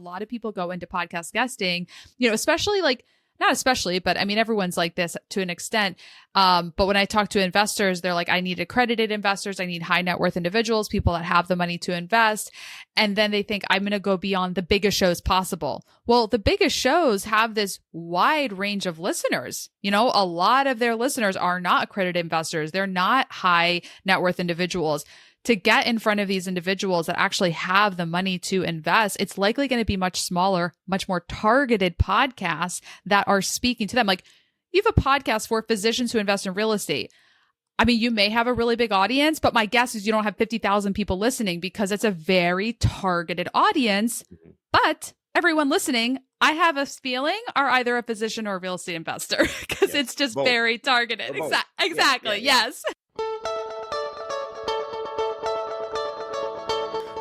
A lot of people go into podcast guesting, especially not especially, but I mean, everyone's like this to an extent. But when I talk to investors, they're like, I need accredited investors. I need high net worth individuals, people that have the money to invest. And then they think I'm going to go beyond the biggest shows possible. Well, the biggest shows have this wide range of listeners. A lot of their listeners are not accredited investors. They're not high net worth individuals. To get in front of these individuals that actually have the money to invest, it's likely going to be much smaller, much more targeted podcasts that are speaking to them. Like, you have a podcast for physicians who invest in real estate. I mean, you may have a really big audience, but my guess is you don't have 50,000 people listening because it's a very targeted audience. But everyone listening, I have a feeling, are either a physician or a real estate investor because it's just both. Very targeted. Exactly. Yes.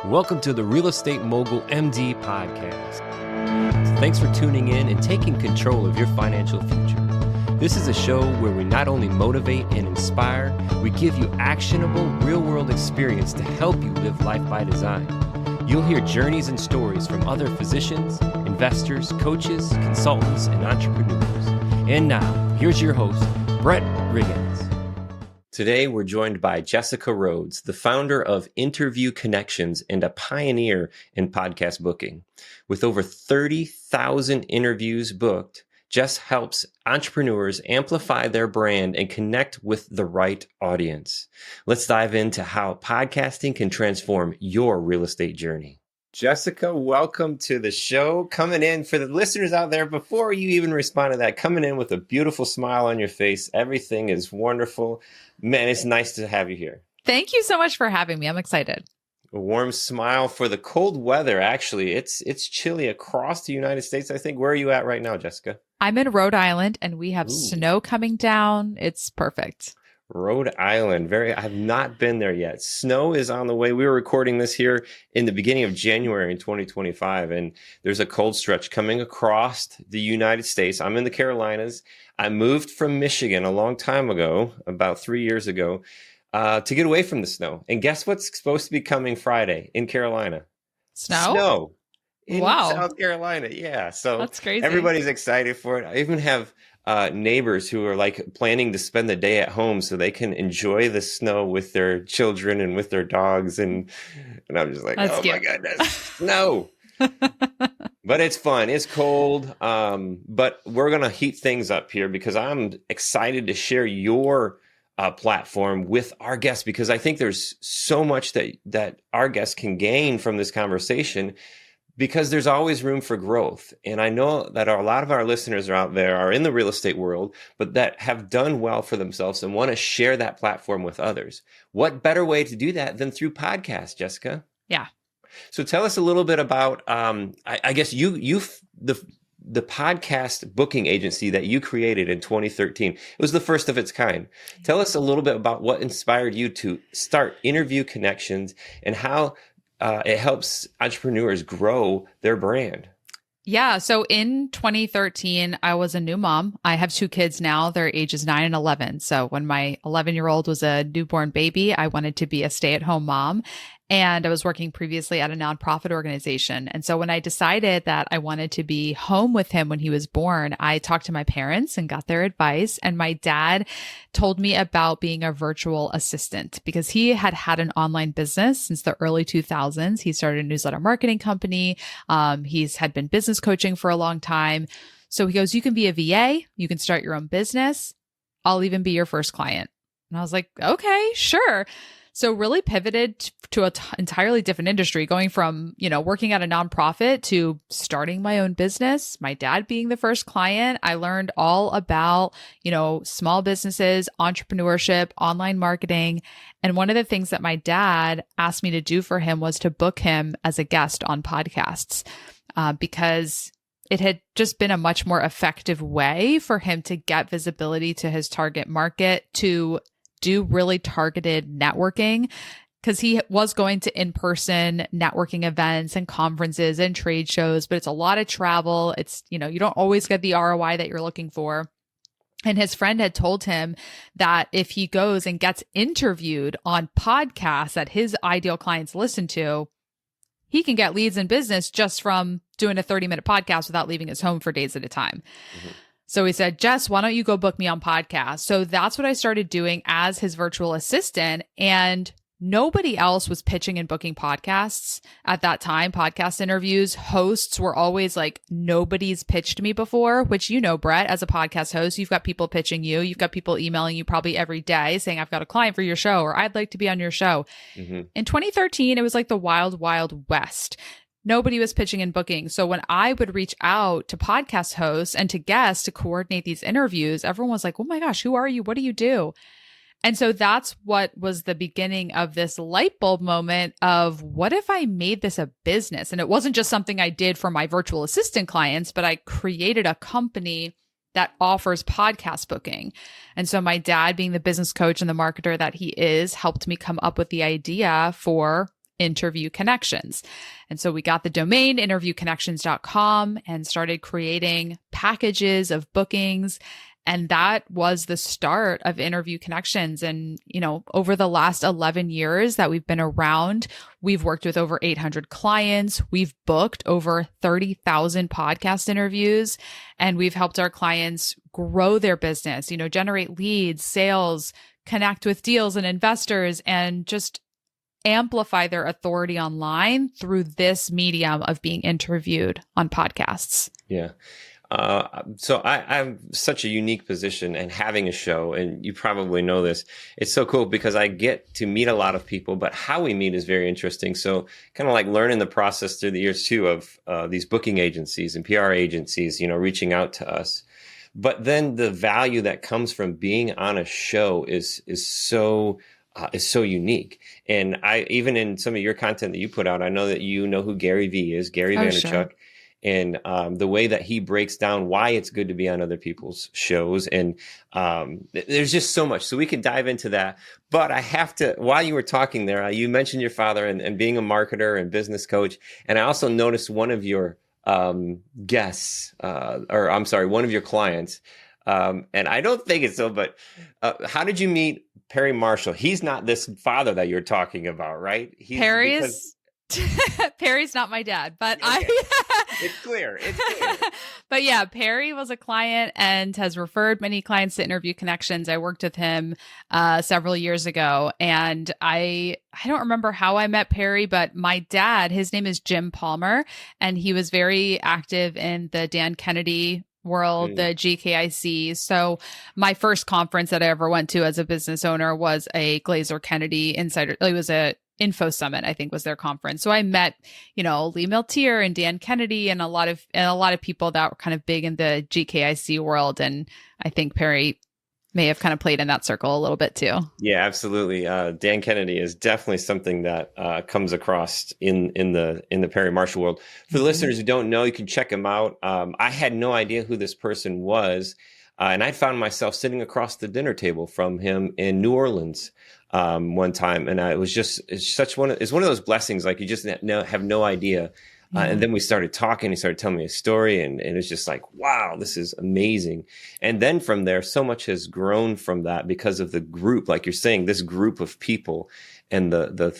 Welcome to the Real Estate Mogul MD podcast. Thanks for tuning in and taking control of your financial future. This is a show where we not only motivate and inspire, we give you actionable real-world experience to help you live life by design. You'll hear journeys and stories from other physicians, investors, coaches, consultants, and entrepreneurs. And now, here's your host, Brett Riggins. Today, we're joined by Jessica Rhodes, the founder of Interview Connections and a pioneer in podcast booking. With over 30,000 interviews booked, Jess helps entrepreneurs amplify their brand and connect with the right audience. Let's dive into how podcasting can transform your real estate journey. Jessica, welcome to the show. Coming in, for the listeners out there, before you even respond to that, coming in with a beautiful smile on your face. Everything is wonderful. Man, it's nice to have you here. Thank you so much for having me. I'm excited. A warm smile for the cold weather. Actually, it's chilly across the United States, I think. Where are you at right now, Jessica? I'm in Rhode Island, and we have snow coming down. It's perfect. Rhode Island. I have not been there yet. Snow is on the way. We were recording this here in the beginning of January in 2025, and there's a cold stretch coming across the United States. I'm in the Carolinas. I moved from Michigan a long time ago, about 3 years ago, to get away from the snow. And guess what's supposed to be coming Friday in Carolina? Snow. In South Carolina. Yeah. So that's crazy. Everybody's excited for it. I even have neighbors who are like planning to spend the day at home so they can enjoy the snow with their children and with their dogs. And I'm just like, that's cute. My goodness, snow. But it's fun. It's cold. But we're going to heat things up here because I'm excited to share your platform with our guests, because I think there's so much that our guests can gain from this conversation, because there's always room for growth. And I know that a lot of our listeners are out there are in the real estate world, but that have done well for themselves and want to share that platform with others. What better way to do that than through podcasts, Jessica? Yeah. So tell us a little bit about, I guess the podcast booking agency that you created in 2013. It was the first of its kind. Tell us a little bit about what inspired you to start Interview Connections and how it helps entrepreneurs grow their brand. Yeah. So in 2013, I was a new mom. I have 2 kids now. Their ages 9 and 11. So when my 11-year-old was a newborn baby, I wanted to be a stay-at-home mom. And I was working previously at a nonprofit organization. And so when I decided that I wanted to be home with him when he was born, I talked to my parents and got their advice. And my dad told me about being a virtual assistant because he had had an online business since the early 2000s. He started a newsletter marketing company. He's had been business coaching for a long time. So he goes, you can be a VA. You can start your own business. I'll even be your first client. And I was like, okay, sure. So really pivoted to an entirely different industry, going from, working at a nonprofit to starting my own business, my dad being the first client. I learned all about, small businesses, entrepreneurship, online marketing. And one of the things that my dad asked me to do for him was to book him as a guest on podcasts, because it had just been a much more effective way for him to get visibility to his target market, to do really targeted networking, because he was going to in-person networking events and conferences and trade shows, but it's a lot of travel. It's, you don't always get the ROI that you're looking for. And his friend had told him that if he goes and gets interviewed on podcasts that his ideal clients listen to, he can get leads in business just from doing a 30-minute podcast without leaving his home for days at a time. So he said, Jess, why don't you go book me on podcasts? So that's what I started doing as his virtual assistant. And nobody else was pitching and booking podcasts at that time, podcast interviews. Hosts were always like, nobody's pitched me before, which, you know, Brett, as a podcast host, you've got people pitching you. You've got people emailing you probably every day saying, I've got a client for your show, or I'd like to be on your show. In 2013, it was like the wild, wild west. Nobody was pitching and booking. So when I would reach out to podcast hosts and to guests to coordinate these interviews, everyone was like, oh my gosh, who are you? What do you do? And so that's what was the beginning of this light bulb moment of, what if I made this a business? And it wasn't just something I did for my virtual assistant clients, but I created a company that offers podcast booking. And so my dad, being the business coach and the marketer that he is, helped me come up with the idea for Interview Connections. And so we got the domain interviewconnections.com and started creating packages of bookings. And that was the start of Interview Connections. And, you know, over the last 11 years that we've been around, we've worked with over 800 clients. We've booked over 30,000 podcast interviews, and we've helped our clients grow their business, you know, generate leads, sales, connect with deals and investors, and just amplify their authority online through this medium of being interviewed on podcasts. Yeah. So I'm such a unique position, and having a show, and you probably know this, it's so cool because I get to meet a lot of people, but how we meet is very interesting. So kind of like learning the process through the years too of these booking agencies and PR agencies, you know, reaching out to us. But then the value that comes from being on a show is so unique. And I, even in some of your content that you put out, I know that you know who Gary V is, Gary Vaynerchuk. Sure. And the way that he breaks down why it's good to be on other people's shows. And there's just so much. So we can dive into that. But I have to, while you were talking there, you mentioned your father and being a marketer and business coach. And I also noticed one of your guests, or I'm sorry, one of your clients. And I don't think it's so, but how did you meet Perry Marshall? He's not this father that you're talking about, right? Perry's not my dad, but okay. It's clear. But yeah, Perry was a client and has referred many clients to Interview Connections. I worked with him several years ago, and I don't remember how I met Perry, but my dad, his name is Jim Palmer, and he was very active in the Dan Kennedy world, the GKIC. So my first conference that I ever went to as a business owner was a Glazer Kennedy Insider. It was a Info Summit, I think, was their conference. So I met, you know, Lee Miltier and Dan Kennedy and a lot of people that were kind of big in the GKIC world. And I think Perry may have kind of played in that circle a little bit too. Yeah, absolutely. Dan Kennedy is definitely something that comes across in the Perry Marshall world. For the listeners who don't know, you can check him out. I had no idea who this person was. And I found myself sitting across the dinner table from him in New Orleans one time. And it's one of those blessings, like you just have no idea. And then we started talking. He started telling me a story, and it was just like, wow, this is amazing. And then from there, so much has grown from that because of the group, like you're saying, this group of people, and the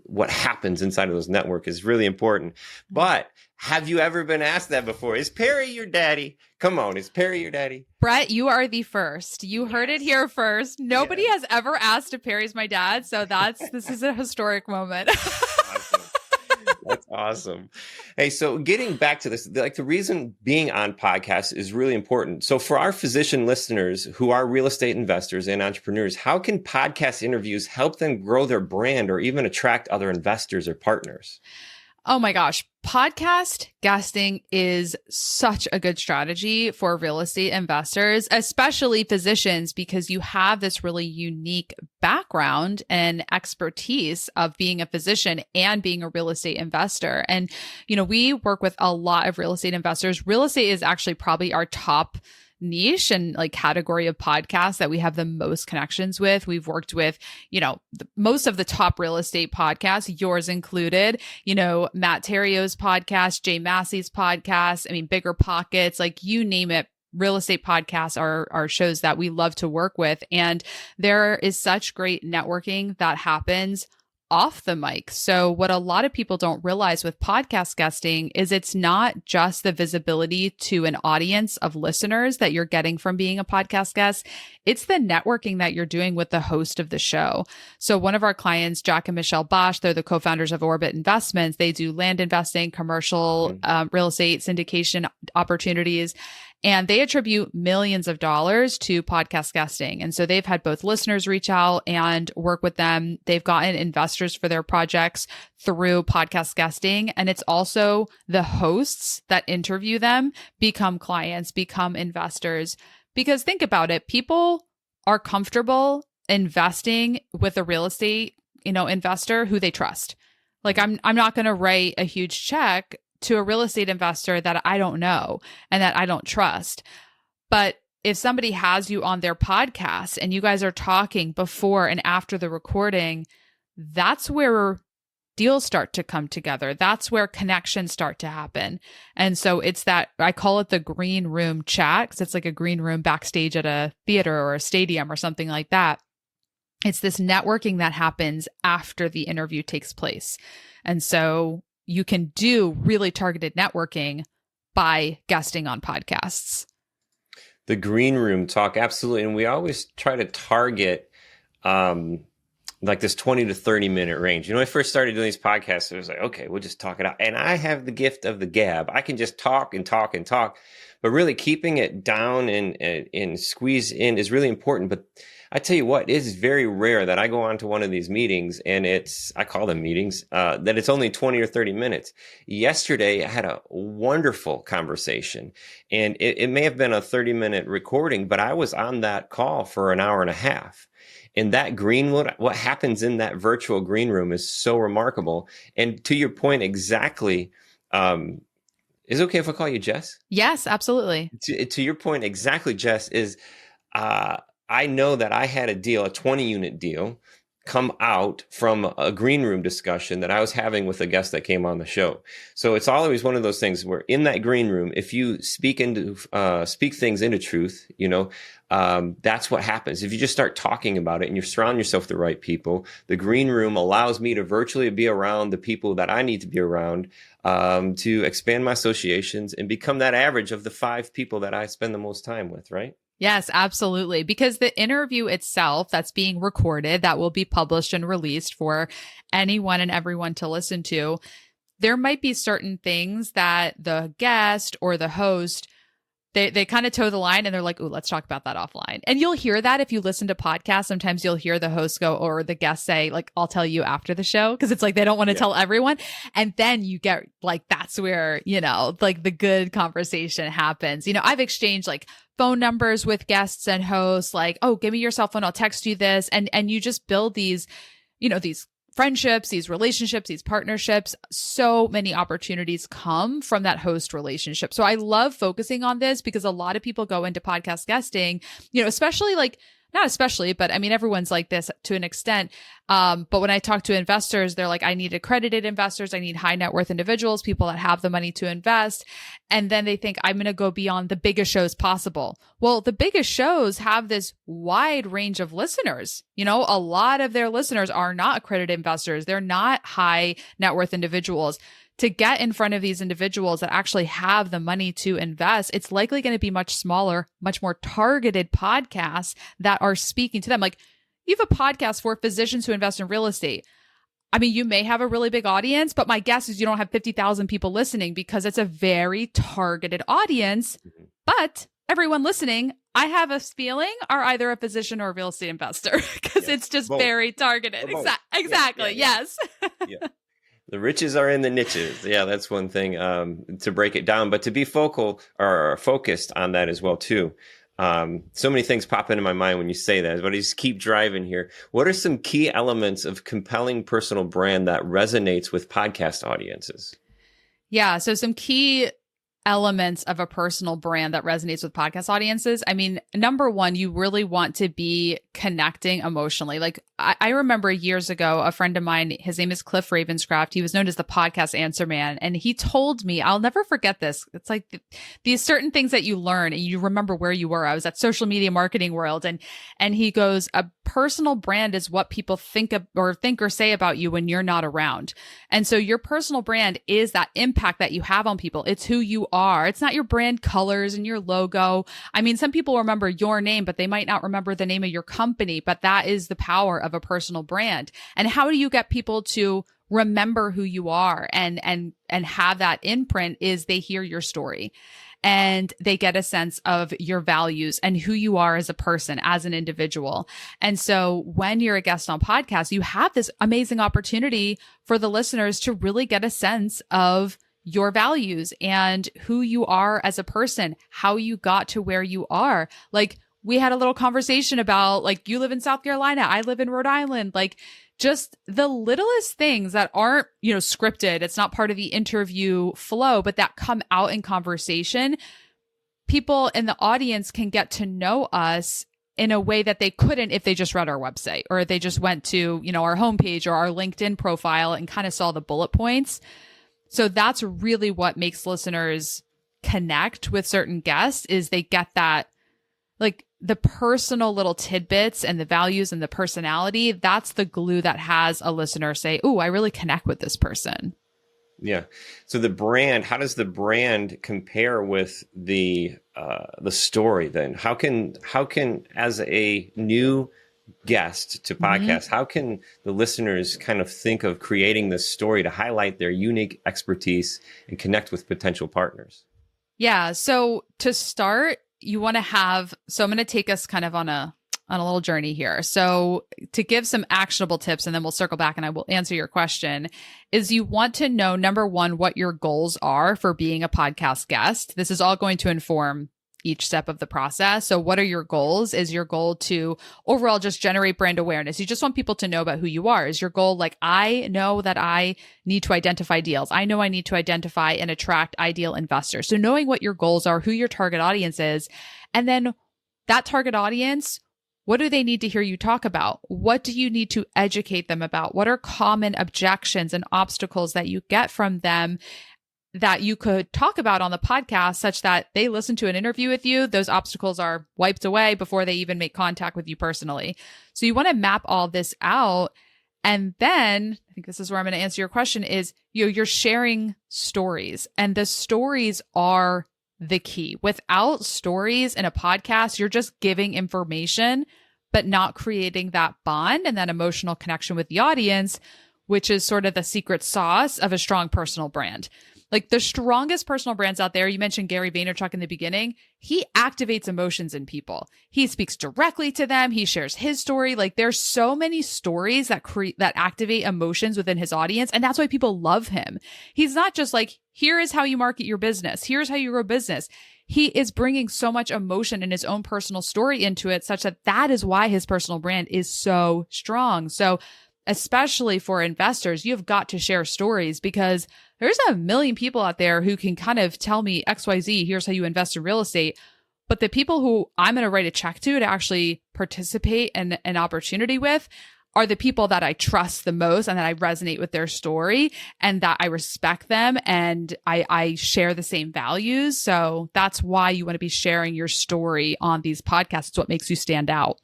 what happens inside of those network is really important. But have you ever been asked that before? Is Perry your daddy? Come on, is Perry your daddy? Brett, you are the first. You heard it here first. Nobody has ever asked if Perry's my dad, so this is a historic moment. Awesome. That's awesome. Hey, so getting back to this, like the reason being on podcasts is really important. So for our physician listeners who are real estate investors and entrepreneurs, how can podcast interviews help them grow their brand or even attract other investors or partners? Oh my gosh. Podcast guesting is such a good strategy for real estate investors, especially physicians, because you have this really unique background and expertise of being a physician and being a real estate investor. And, you know, we work with a lot of real estate investors. Real estate is actually probably our top niche and like category of podcasts that we have the most connections with. We've worked with, you know, most of the top real estate podcasts, yours included, you know, Matt Terrio's podcast, Jay Massey's podcast. I mean, Bigger Pockets, like you name it. Real estate podcasts are shows that we love to work with. And there is such great networking that happens off the mic. So what a lot of people don't realize with podcast guesting is it's not just the visibility to an audience of listeners that you're getting from being a podcast guest. It's the networking that you're doing with the host of the show. So one of our clients, Jack and Michelle Bosch, they're the co-founders of Orbit Investments. They do land investing, commercial real estate syndication opportunities. And they attribute millions of dollars to podcast guesting. And so they've had both listeners reach out and work with them. They've gotten investors for their projects through podcast guesting. And it's also the hosts that interview them become clients, become investors. Because think about it, people are comfortable investing with a real estate, investor who they trust. Like I'm not going to write a huge check to a real estate investor that I don't know and that I don't trust. But if somebody has you on their podcast and you guys are talking before and after the recording, that's where deals start to come together. That's where connections start to happen. And so it's that, I call it the green room chat, because it's like a green room backstage at a theater or a stadium or something like that. It's this networking that happens after the interview takes place. And so you can do really targeted networking by guesting on podcasts. The green room talk, absolutely. And we always try to target like this 20 to 30 minute range. When I first started doing these podcasts, it was like, okay, we'll just talk it out. And I have the gift of the gab. I can just talk and talk and talk, but really keeping it down and squeeze in is really important. But I tell you what, it is very rare that I go on to one of these meetings and I call them meetings, that it's only 20 or 30 minutes. Yesterday, I had a wonderful conversation, and it may have been a 30-minute recording, but I was on that call for an hour and a half. And that what happens in that virtual green room is so remarkable. And to your point, exactly, is it okay if I call you Jess? Yes, absolutely. To your point, exactly, Jess, is I know that I had a deal, a 20-unit deal, come out from a green room discussion that I was having with a guest that came on the show. So it's always one of those things where in that green room, if you speak things into truth, that's what happens. If you just start talking about it and you surround yourself with the right people, the green room allows me to virtually be around the people that I need to be around, to expand my associations and become that average of the 5 people that I spend the most time with, right? Yes, absolutely. Because the interview itself that's being recorded, that will be published and released for anyone and everyone to listen to, there might be certain things that the guest or the host, they kind of toe the line and they're like, ooh, let's talk about that offline. And you'll hear that if you listen to podcasts. Sometimes you'll hear the host go or the guest say, like, I'll tell you after the show, because it's like they don't want to tell everyone. And then you get like, that's where, like the good conversation happens. I've exchanged like phone numbers with guests and hosts, like, oh, give me your cell phone, I'll text you this. And you just build these, these friendships, these relationships, these partnerships. So many opportunities come from that host relationship. So I love focusing on this because a lot of people go into podcast guesting, especially like, not especially, but I mean, everyone's like this to an extent. But when I talk to investors, they're like, I need accredited investors. I need high net worth individuals, people that have the money to invest. And then they think I'm going to go beyond the biggest shows possible. Well, the biggest shows have this wide range of listeners. A lot of their listeners are not accredited investors. They're not high net worth individuals. To get in front of these individuals that actually have the money to invest, it's likely going to be much smaller, much more targeted podcasts that are speaking to them. Like, you have a podcast for physicians who invest in real estate. I mean, you may have a really big audience, but my guess is you don't have 50,000 people listening because it's a very targeted audience. But everyone listening, I have a feeling, are either a physician or a real estate investor because it's just both. Very targeted. Exactly. Yes. Yeah. The riches are in the niches. Yeah, that's one thing, to break it down, but to be focal or focused on that as well too. So many things pop into my mind when you say that, but I just keep driving here. What are some key elements of compelling personal brand that resonates with podcast audiences? Yeah. So some key elements of a personal brand that resonates with podcast audiences. I mean, number one, you really want to be connecting emotionally. Like I remember years ago, a friend of mine, his name is Cliff Ravenscraft. He was known as the podcast answer man. And he told me, I'll never forget this. It's like these certain things that you learn and you remember where you were. I was at Social Media Marketing World, and he goes, a personal brand is what people think or say about you when you're not around. And so your personal brand is that impact that you have on people. It's who you are. It's not your brand colors and your logo. I mean, some people remember your name, but they might not remember the name of your company, but that is the power of a personal brand. And how do you get people to remember who you are and have that imprint is they hear your story and they get a sense of your values and who you are as a person, as an individual. And so when you're a guest on podcasts, you have this amazing opportunity for the listeners to really get a sense of your values and who you are as a person, how you got to where you are. Like we had a little conversation about like, you live in South Carolina, I live in Rhode Island, like just the littlest things that aren't, scripted. It's not part of the interview flow, but that come out in conversation. People in the audience can get to know us in a way that they couldn't if they just read our website or they just went to, our homepage or our LinkedIn profile and kind of saw the bullet points. So that's really what makes listeners connect with certain guests is they get that, like the personal little tidbits and the values and the personality. That's the glue that has a listener say, "Ooh, I really connect with this person." Yeah. So the brand, how does the brand compare with the story then? How can as a new guest to podcast, how can the listeners kind of think of creating this story to highlight their unique expertise and connect with potential partners? Yeah. So to start, you want to have, so I'm going to take us kind of on a little journey here. So to give some actionable tips, and then we'll circle back and I will answer your question, is you want to know, number one, what your goals are for being a podcast guest. This is all going to inform each step of the process. So what are your goals? Is your goal to overall just generate brand awareness? You just want people to know about who you are. Is your goal like, I know that I need to identify deals. I know I need to identify and attract ideal investors. So knowing what your goals are, who your target audience is, and then that target audience, what do they need to hear you talk about? What do you need to educate them about? What are common objections and obstacles that you get from them that you could talk about on the podcast such that they listen to an interview with you, those obstacles are wiped away before they even make contact with you personally. So you want to map all this out. And then I think this is where I'm going to answer your question is, you're sharing stories, and the stories are the key. Without stories in a podcast, you're just giving information, but not creating that bond and that emotional connection with the audience, which is sort of the secret sauce of a strong personal brand. Like the strongest personal brands out there, you mentioned Gary Vaynerchuk in the beginning, he activates emotions in people. He speaks directly to them. He shares his story. Like there's so many stories that activate emotions within his audience. And that's why people love him. He's not just like, here is how you market your business. Here's how you grow business. He is bringing so much emotion and his own personal story into it such that is why his personal brand is so strong. So especially for investors, you've got to share stories because there's a million people out there who can kind of tell me XYZ, here's how you invest in real estate. But the people who I'm going to write a check to actually participate in an opportunity with are the people that I trust the most and that I resonate with their story and that I respect them and I share the same values. So that's why you want to be sharing your story on these podcasts. It's what makes you stand out.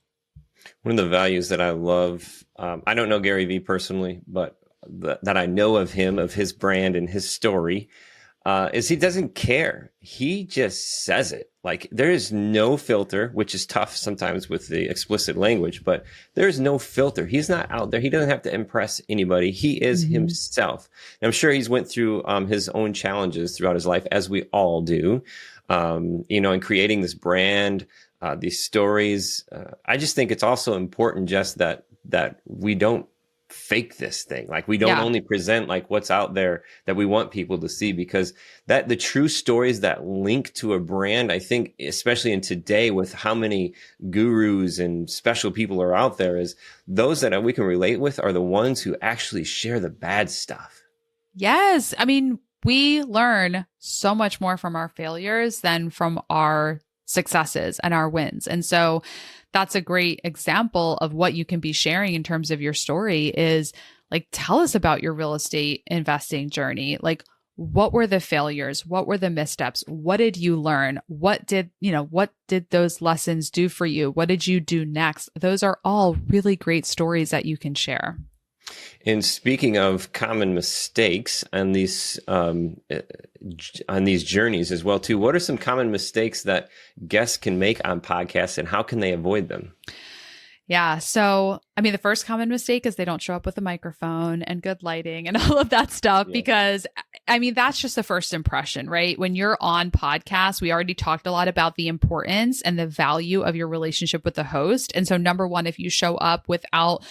One of the values that I love, I don't know Gary Vee personally, but that I know of him, of his brand and his story, is he doesn't care. He just says it. Like there is no filter, which is tough sometimes with the explicit language, but there is no filter. He's not out there. He doesn't have to impress anybody. He is himself. And I'm sure he's went through his own challenges throughout his life, as we all do, in creating this brand, these stories. I just think it's also important just that we don't fake this thing. Like we don't only present like what's out there that we want people to see, because that the true stories that link to a brand, I think, especially in today with how many gurus and special people are out there, is those that we can relate with are the ones who actually share the bad stuff. Yes. I mean, we learn so much more from our failures than from our successes and our wins. And so that's a great example of what you can be sharing in terms of your story is like, tell us about your real estate investing journey. Like, what were the failures? What were the missteps? What did you learn? What did those lessons do for you? What did you do next? Those are all really great stories that you can share. And speaking of common mistakes on these journeys as well, too, what are some common mistakes that guests can make on podcasts, and how can they avoid them? Yeah. So, I mean, the first common mistake is they don't show up with a microphone and good lighting and all of that stuff, because I mean, that's just the first impression, right? When you're on podcasts, we already talked a lot about the importance and the value of your relationship with the host. And so number one, if you show up without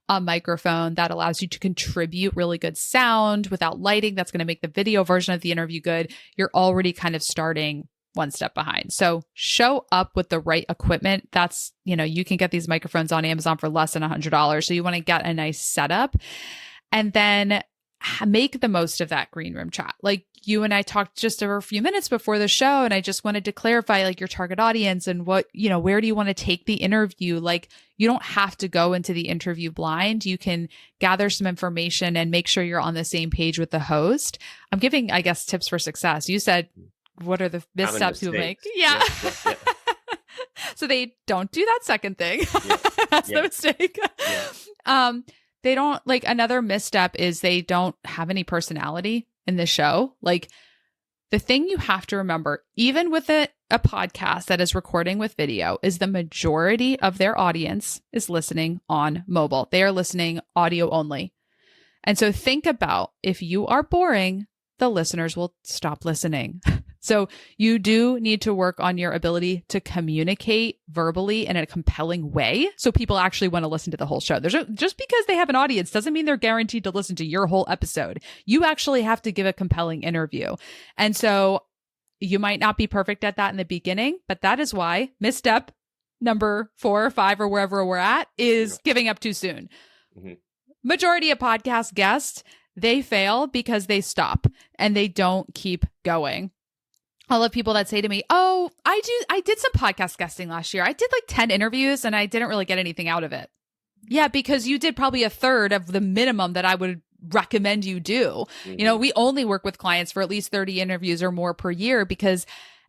a microphone, that allows you to contribute really good sound. Without lighting, that's going to make the video version of the interview good. You're already kind of starting one step behind. So show up with the right equipment. That's, you can get these microphones on Amazon for less than $100. So you want to get a nice setup, and then make the most of that green room chat. Like, you and I talked just over a few minutes before the show, and I just wanted to clarify like your target audience and what, where do you want to take the interview? Like, you don't have to go into the interview blind. You can gather some information and make sure you're on the same page with the host. I'm giving, I guess, tips for success. You said, what are the missteps you make? Yeah. Yeah. So they don't do that second thing. That's the mistake. They don't, like, another misstep is they don't have any personality in the show. Like, the thing you have to remember, even with a podcast that is recording with video, is the majority of their audience is listening on mobile. They are listening audio only. And so think about, if you are boring, the listeners will stop listening. So you do need to work on your ability to communicate verbally in a compelling way, so people actually want to listen to the whole show. Just because they have an audience doesn't mean they're guaranteed to listen to your whole episode. You actually have to give a compelling interview. And so you might not be perfect at that in the beginning, but that is why misstep number 4 or 5 or wherever we're at is giving up too soon. Mm-hmm. Majority of podcast guests, they fail because they stop and they don't keep going. I love people that say to me, oh, I did some podcast guesting last year. I did like 10 interviews and I didn't really get anything out of it. Yeah, because you did probably a third of the minimum that I would recommend you do. Mm-hmm. We only work with clients for at least 30 interviews or more per year, because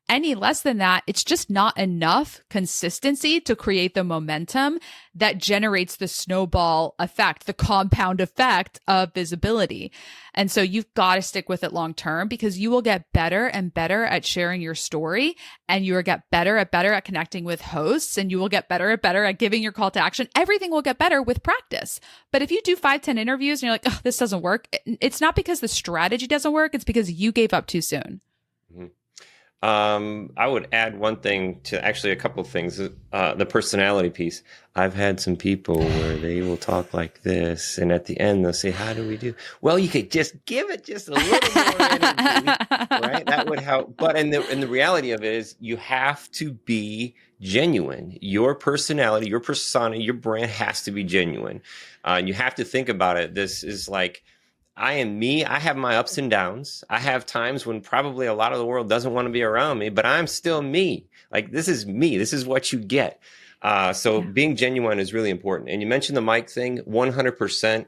any less than that, it's just not enough consistency to create the momentum that generates the snowball effect, the compound effect of visibility. And so you've got to stick with it long term, because you will get better and better at sharing your story, and you will get better at connecting with hosts, and you will get better at giving your call to action. Everything will get better with practice. But if you do 5-10 interviews and you're like, oh, this doesn't work, it's not because the strategy doesn't work. It's because you gave up too soon. Mm-hmm. I would add one thing to, actually a couple of things, the personality piece. I've had some people where they will talk like this, and at the end they'll say, how do we do? Well, you could just give it just a little more energy, right? That would help. But and the reality of it is, you have to be genuine. Your personality, your persona, your brand has to be genuine. And you have to think about it. This is like, I am me. I have my ups and downs. I have times when probably a lot of the world doesn't want to be around me, but I'm still me. Like, this is me. This is what you get. So being genuine is really important. And you mentioned the mic thing, 100%.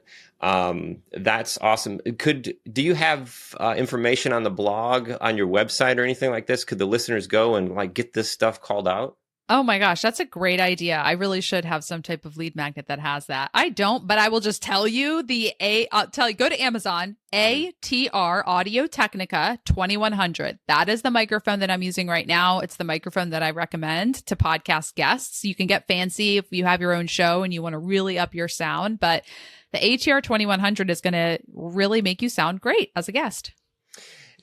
That's awesome. Do you have information on the blog, on your website or anything like this? Could the listeners go and like get this stuff called out? Oh my gosh, that's a great idea. I really should have some type of lead magnet that has that. I don't, but I will just tell you go to Amazon, ATR Audio Technica 2100. That is the microphone that I'm using right now. It's the microphone that I recommend to podcast guests. You can get fancy if you have your own show and you want to really up your sound, but the ATR 2100 is going to really make you sound great as a guest.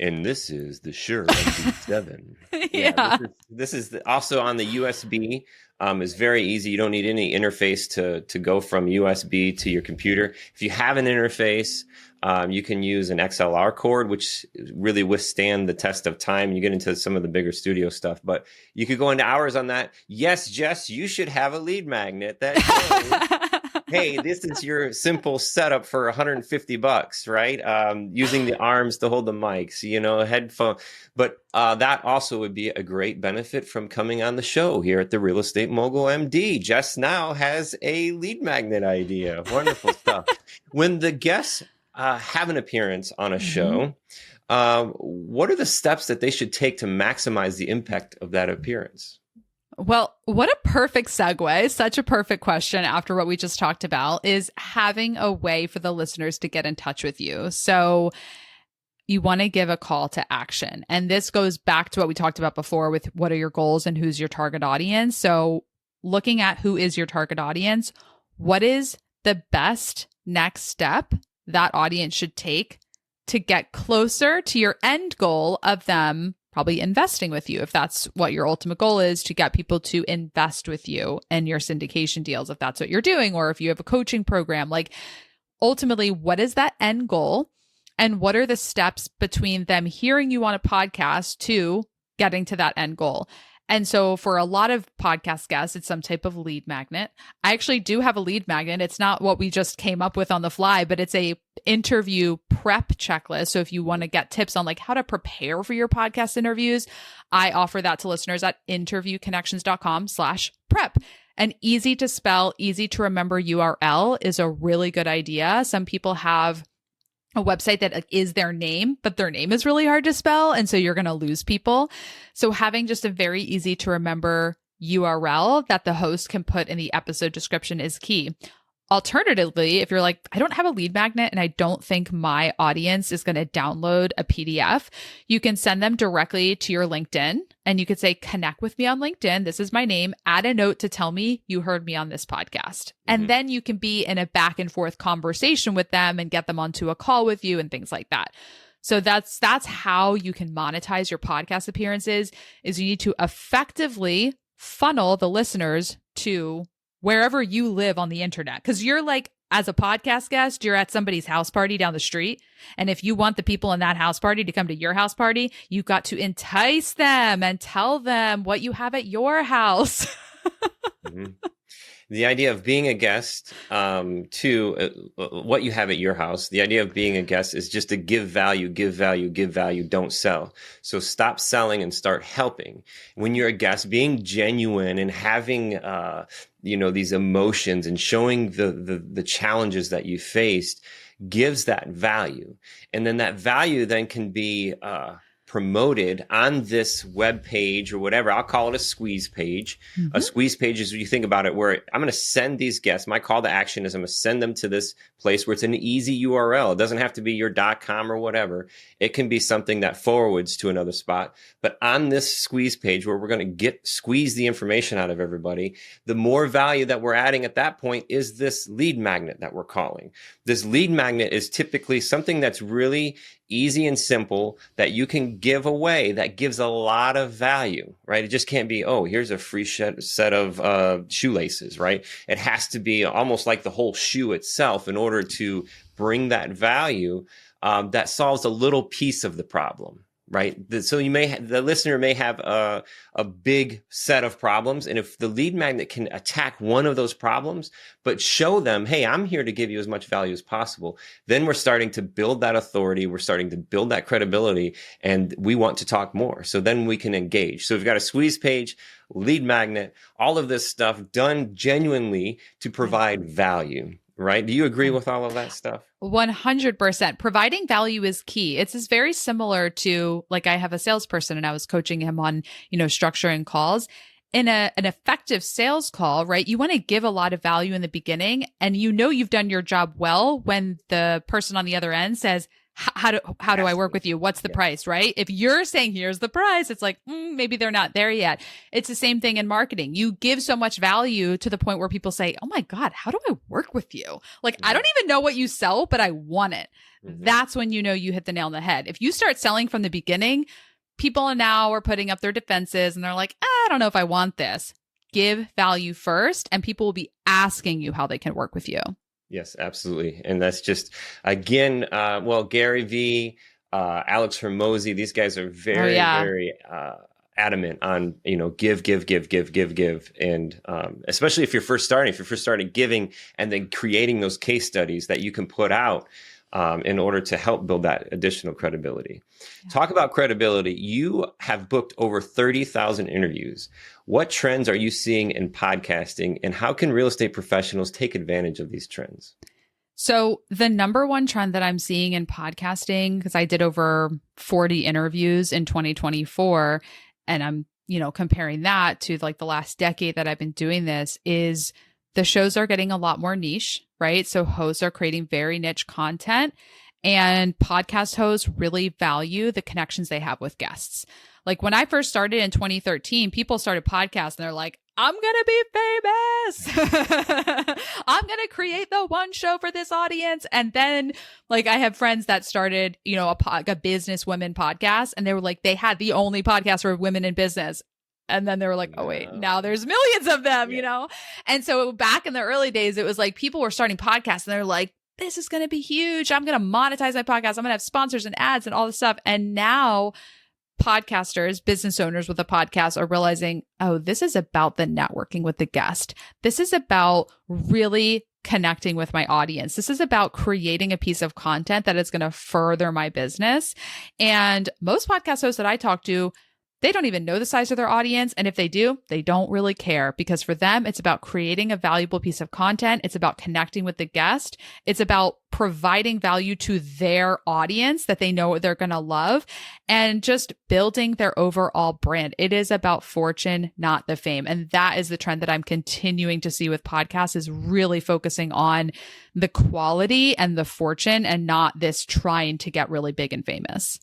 And this is the Shure MP7. Yeah. This is also on the USB. It's very easy. You don't need any interface to go from USB to your computer. If you have an interface, you can use an XLR cord, which really withstand the test of time. You get into some of the bigger studio stuff, but you could go into hours on that. Yes, Jess, you should have a lead magnet that hey, this is your simple setup for $150, right? Using the arms to hold the mics, headphone. But that also would be a great benefit from coming on the show here at the Real Estate Mogul MD. Jess now has a lead magnet idea. Wonderful stuff. When the guests have an appearance on a show, what are the steps that they should take to maximize the impact of that appearance? Well, what a perfect segue, such a perfect question after what we just talked about, is having a way for the listeners to get in touch with you. So you want to give a call to action. And this goes back to what we talked about before with what are your goals and who's your target audience. So looking at who is your target audience, what is the best next step that audience should take to get closer to your end goal of them probably investing with you, if that's what your ultimate goal is, to get people to invest with you and your syndication deals, if that's what you're doing, or if you have a coaching program. Like, ultimately, what is that end goal? And what are the steps between them hearing you on a podcast to getting to that end goal? And so for a lot of podcast guests, it's some type of lead magnet. I actually do have a lead magnet. It's not what we just came up with on the fly, but it's a interview prep checklist. So if you want to get tips on like how to prepare for your podcast interviews, I offer that to listeners at interviewconnections.com/prep. An easy to spell, easy to remember URL is a really good idea. Some people have a website that is their name, but their name is really hard to spell. And so you're going to lose people. So having just a very easy to remember URL that the host can put in the episode description is key. Alternatively, if you're like, I don't have a lead magnet and I don't think my audience is going to download a PDF, you can send them directly to your LinkedIn and you could say, connect with me on LinkedIn. This is my name. Add a note to tell me you heard me on this podcast. And then you can be in a back and forth conversation with them and get them onto a call with you and things like that. So that's how you can monetize your podcast appearances, is you need to effectively funnel the listeners to wherever you live on the internet. Because you're like, as a podcast guest, you're at somebody's house party down the street. And if you want the people in that house party to come to your house party, you've got to entice them and tell them what you have at your house. The idea of being a guest to what you have at your house, the idea of being a guest is just to give value, don't sell. So stop selling and start helping. When you're a guest, being genuine and having, these emotions and showing the challenges that you faced gives that value. And then that value then can be promoted on this web page or whatever. I'll call it a squeeze page. A squeeze page is, when you think about it, where I'm going to send these guests, my call to action is I'm going to send them to this place where it's an easy URL. It doesn't have to be your .com or whatever. It can be something that forwards to another spot. But on this squeeze page where we're going to squeeze the information out of everybody, the more value that we're adding at that point is this lead magnet that we're calling. This lead magnet is typically something that's really easy and simple that you can give away that gives a lot of value, right? It just can't be, oh, here's a free set of shoelaces, right? It has to be almost like the whole shoe itself in order to bring that value that solves a little piece of the problem, right? So the listener may have a big set of problems. And if the lead magnet can attack one of those problems, but show them, hey, I'm here to give you as much value as possible, then we're starting to build that authority. We're starting to build that credibility, and we want to talk more. So then we can engage. So we've got a squeeze page, lead magnet, all of this stuff done genuinely to provide value. Right? Do you agree with all of that stuff? 100%. Providing value is key. It's very similar to, like, I have a salesperson and I was coaching him on, structuring calls. In an effective sales call, right? You want to give a lot of value in the beginning, and you've done your job well when the person on the other end says, how do I work with you? What's the price, right? If you're saying, here's the price, it's like, maybe they're not there yet. It's the same thing in marketing. You give so much value to the point where people say, oh my God, how do I work with you? Like, I don't even know what you sell, but I want it. That's when you hit the nail on the head. If you start selling from the beginning, people now are putting up their defenses and they're like, I don't know if I want this. Give value first, and people will be asking you how they can work with you. Yes, absolutely. And that's just, again, Gary Vee, Alex Hormozy, these guys are very adamant on, give, and especially if you're first starting, giving and then creating those case studies that you can put out in order to help build that additional credibility. Yeah. Talk about credibility. You have booked over 30,000 interviews. What trends are you seeing in podcasting, and how can real estate professionals take advantage of these trends? So the number one trend that I'm seeing in podcasting, because I did over 40 interviews in 2024, and I'm, comparing that to like the last decade that I've been doing this, is the shows are getting a lot more niche, right? So hosts are creating very niche content, and podcast hosts really value the connections they have with guests. Like when I first started in 2013, people started podcasts and they're like, I'm going to be famous. I'm going to create the one show for this audience. And then like I have friends that started, a business women podcast, and they were like, they had the only podcast for women in business. And then they were like, oh, wait, now there's millions of them, And so back in the early days, it was like people were starting podcasts and they're like, this is going to be huge. I'm going to monetize my podcast. I'm going to have sponsors and ads and all this stuff. And now podcasters, business owners with a podcast are realizing, oh, this is about the networking with the guest. This is about really connecting with my audience. This is about creating a piece of content that is going to further my business. And most podcast hosts that I talk to, they don't even know the size of their audience. And if they do, they don't really care, because for them, it's about creating a valuable piece of content. It's about connecting with the guest. It's about providing value to their audience that they know they're going to love, and just building their overall brand. It is about fortune, not the fame. And that is the trend that I'm continuing to see with podcasts, is really focusing on the quality and the fortune, and not this trying to get really big and famous.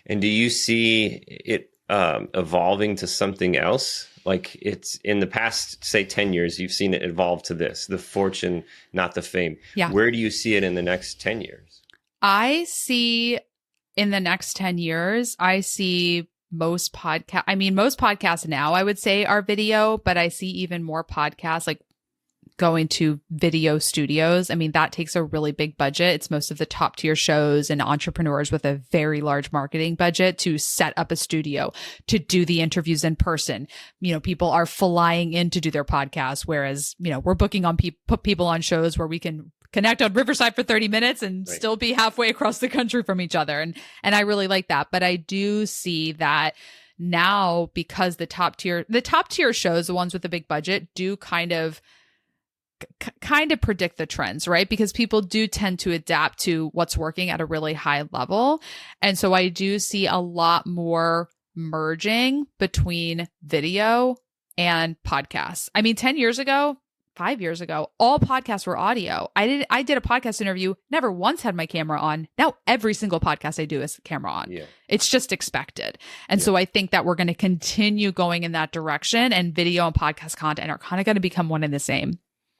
And do you see it evolving to something else? Like it's in the past, say 10 years, you've seen it evolve to this, the fortune, not the fame. Yeah. Where do you see it in the next 10 years? I see in the next 10 years, I see most podcasts now I would say are video, but I see even more podcasts like going to video studios. I mean, that takes a really big budget. It's most of the top tier shows and entrepreneurs with a very large marketing budget to set up a studio, to do the interviews in person. People are flying in to do their podcasts, whereas, we're booking on put people on shows where we can connect on Riverside for 30 minutes and still be halfway across the country from each other. And I really like that. But I do see that now, because the top tier shows, the ones with the big budget, do kind of predict the trends, right? Because people do tend to adapt to what's working at a really high level. And so I do see a lot more merging between video and podcasts. I mean, 5 years ago, all podcasts were audio. I did a podcast interview, never once had my camera on. Now every single podcast I do is camera on. Yeah. It's just expected. And so I think that we're going to continue going in that direction, and video and podcast content are kind of going to become one and the same.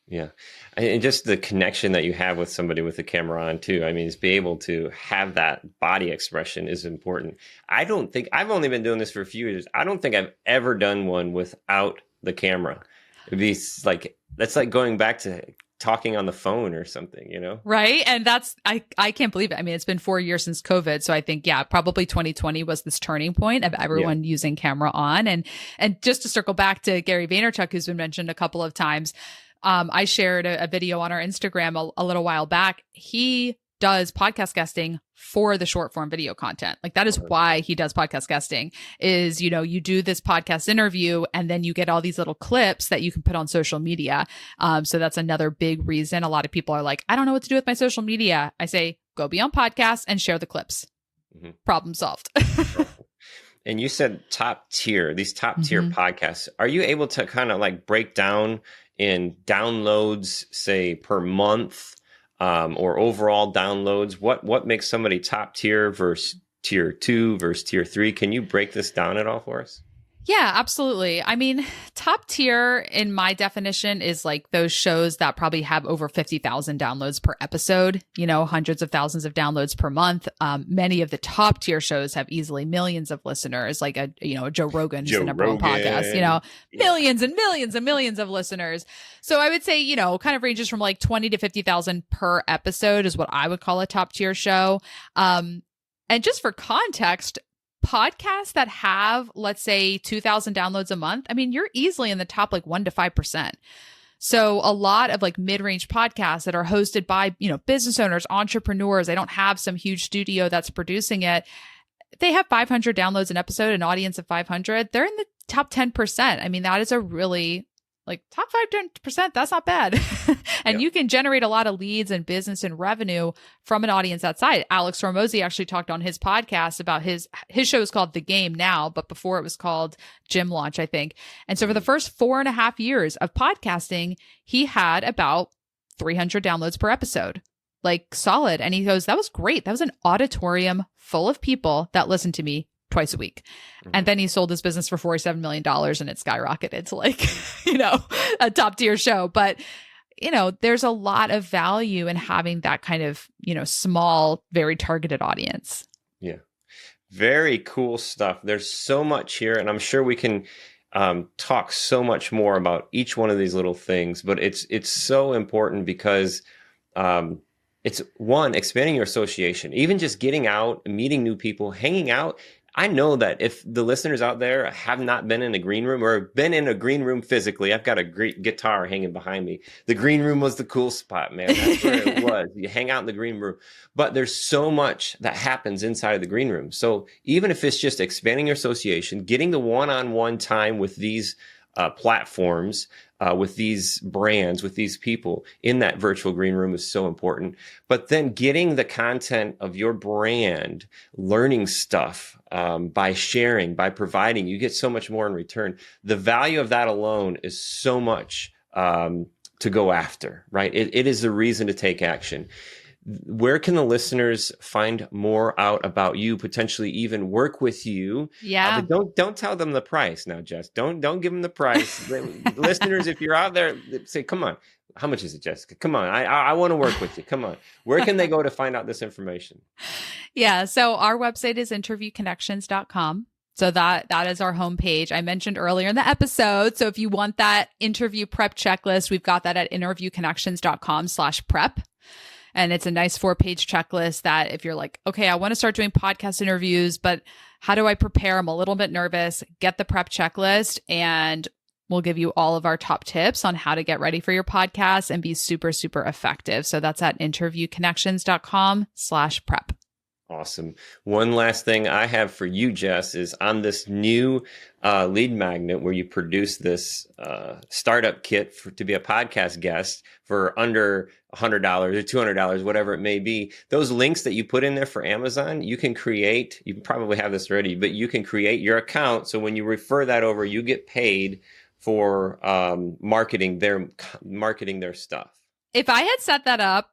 Yeah. And just the connection that you have with somebody with the camera on too. I mean, to be able to have that body expression is important. I've only been doing this for a few years. I don't think I've ever done one without the camera. It'd be like, that's like going back to talking on the phone or something, Right. And I can't believe it. I mean, it's been 4 years since COVID. So I think, probably 2020 was this turning point of everyone using camera on. And just to circle back to Gary Vaynerchuk, who's been mentioned a couple of times, I shared a video on our Instagram a little while back. He does podcast guesting for the short form video content. Like that is why he does podcast guesting, is, you do this podcast interview and then you get all these little clips that you can put on social media. So that's another big reason. A lot of people are like, I don't know what to do with my social media. I say, go be on podcasts and share the clips. Mm-hmm. Problem solved. And you said these top tier podcasts. Are you able to kind of like break down in downloads, say per month, or overall downloads? What makes somebody top tier versus tier 2 versus tier 3? Can you break this down at all for us? Yeah, absolutely. I mean, top tier in my definition is like those shows that probably have over 50,000 downloads per episode, hundreds of thousands of downloads per month. Many of the top tier shows have easily millions of listeners, like a Joe Rogan, who's the number one podcast, millions and millions and millions of listeners. So I would say, kind of ranges from like 20 to 50,000 per episode is what I would call a top tier show. And just for context, podcasts that have, let's say, 2,000 downloads a month, I mean, you're easily in the top like 1 to 5%. So a lot of like mid-range podcasts that are hosted by, business owners, entrepreneurs, they don't have some huge studio that's producing it. They have 500 downloads an episode, an audience of 500. They're in the top 10%. I mean, that is a really like top 5-10%. That's not bad. And you can generate a lot of leads and business and revenue from an audience outside. Alex Hormozi actually talked on his podcast about his show is called The Game now, but before it was called Gym Launch, I think. And so for the first 4.5 years of podcasting, he had about 300 downloads per episode, like solid. And he goes, that was great. That was an auditorium full of people that listened to me twice a week. And then he sold his business for $47 million and it skyrocketed to like, a top tier show. But, there's a lot of value in having that kind of, small, very targeted audience. Yeah. Very cool stuff. There's so much here, and I'm sure we can talk so much more about each one of these little things, but it's so important because it's one, expanding your association, even just getting out, meeting new people, hanging out. I know that if the listeners out there have not been in a green room or been in a green room physically, I've got a great guitar hanging behind me. The green room was the cool spot, man. That's where it was. You hang out in the green room. But there's so much that happens inside of the green room. So even if it's just expanding your association, getting the one-on-one time with these platforms, with these brands, with these people in that virtual green room is so important. But then getting the content of your brand, learning stuff by sharing, by providing, you get so much more in return. The value of that alone is so much to go after, right? It is the reason to take action. Where can the listeners find more out about you, potentially even work with you? Yeah. But don't tell them the price now, Jess. Don't give them the price. Listeners, if you're out there, say, come on. How much is it, Jessica? Come on. I want to work with you. Come on. Where can they go to find out this information? Yeah. So our website is interviewconnections.com. So that is our homepage. I mentioned earlier in the episode. So if you want that interview prep checklist, we've got that at interviewconnections.com/prep. And it's a nice 4-page checklist that if you're like, okay, I want to start doing podcast interviews, but how do I prepare? I'm a little bit nervous. Get the prep checklist and we'll give you all of our top tips on how to get ready for your podcast and be super, super effective. So that's at interviewconnections.com/prep. Awesome. One last thing I have for you, Jess, is on this new lead magnet where you produce this startup kit to be a podcast guest for under $100 or $200, whatever it may be. Those links that you put in there for Amazon, you can create, you probably have this already, but you can create your account. So when you refer that over, you get paid for marketing their stuff. If I had set that up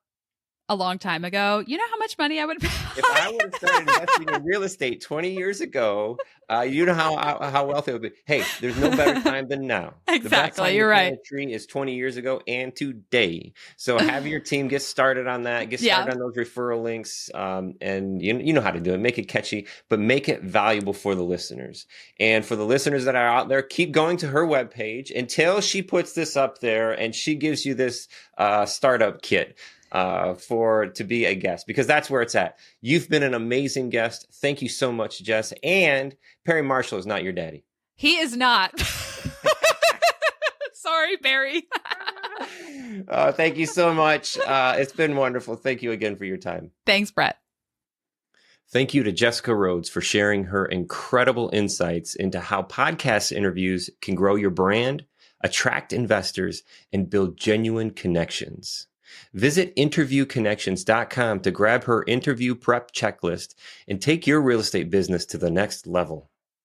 a long time ago, you know how much money I would have. If I would have started investing in real estate 20 years ago, you know how wealthy it would be. Hey, there's no better time than now. Exactly, the best time you're to plant right. a tree is 20 years ago and today. So have your team get started on that. Get started on those referral links, and you know how to do it. Make it catchy, but make it valuable for the listeners. And for the listeners that are out there, keep going to her webpage until she puts this up there and she gives you this startup kit. To be a guest, because that's where it's at. You've been an amazing guest. Thank you so much, Jess. And Perry Marshall is not your daddy. He is not. Sorry, Barry. Thank you so much. It's been wonderful. Thank you again for your time. Thanks, Brett. Thank you to Jessica Rhodes for sharing her incredible insights into how podcast interviews can grow your brand, attract investors, and build genuine connections. Visit interviewconnections.com to grab her interview prep checklist and take your real estate business to the next level.